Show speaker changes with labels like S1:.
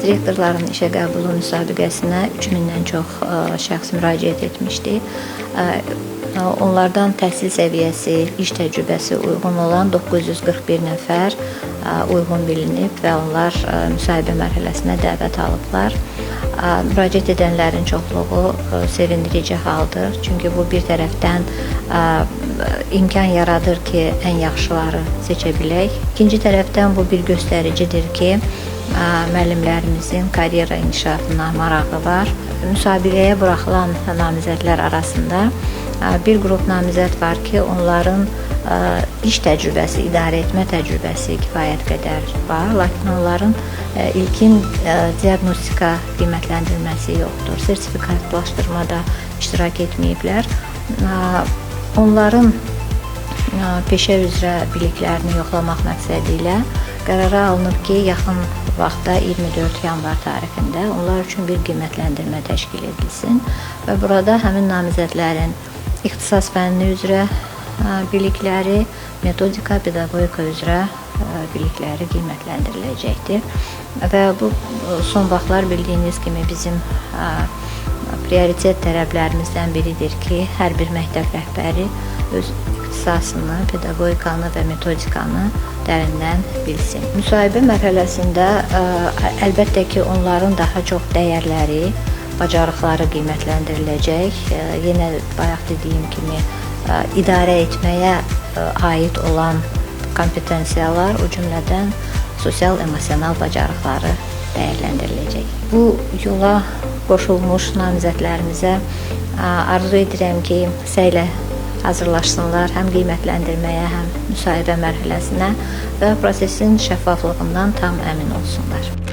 S1: direktorların işə qəbulu müsabiqəsinə 3000-dən çox şəxs müraciət etmişdi. Onlardan təhsil səviyyəsi, iş təcrübəsi uyğun olan 941 nəfər uyğun bilinib və onlar müsahibə mərhələsinə dəvət alıblar. Müraciət edənlərin çoxluğu sevindirici haldır. Çünki bu bir tərəfdən imkan yaradır ki, ən yaxşıları seçə bilək. İkinci tərəfdən bu bir göstəricidir ki, müəllimlərimizin karyera inkişafına marağı var. Müsabiqəyə buraxılan namizədlər arasında bir qrup namizəd var ki, onların iş təcrübəsi, idarə etmə təcrübəsi kifayət qədər var, lakin onların ilkin diaqnostika qiymətləndirməsi yoxdur. Sertifikatlaşdırmada iştirak etməyiblər. Onların peşə üzrə biliklərini yoxlamaq məqsədi ilə qərara alınıb ki, yaxın vaxtda 24 yanvar tarixində onlar üçün bir qiymətləndirmə təşkil edilsin və burada həmin namizədlərin ixtisas fənni üzrə bilikləri, metodika, pedaqogika üzrə bilikləri qiymətləndiriləcəkdir. Və bu son vaxtlar bildiyiniz kimi bizim prioritet tələblərimizdən biridir ki, hər bir məktəb rəhbəri öz ixtisasını, pedagogikanı və metodikanı dərindən bilsin. Müsahibə mərhələsində əlbəttə ki, onların daha çox dəyərləri, bacarıqları qiymətləndiriləcək. Yenə bayaq dediyim kimi idarə etməyə aid olan kompetensiyalar, o cümlədən sosial-emosional bacarıqları dəyərləndiriləcək. Bu yola qoşulmuş namizədlərimizə arzu edirəm ki, səylə hazırlaşsınlar həm qiymətləndirməyə, həm müsahibə mərhələsinə və prosesin şəffaflığından tam əmin olsunlar.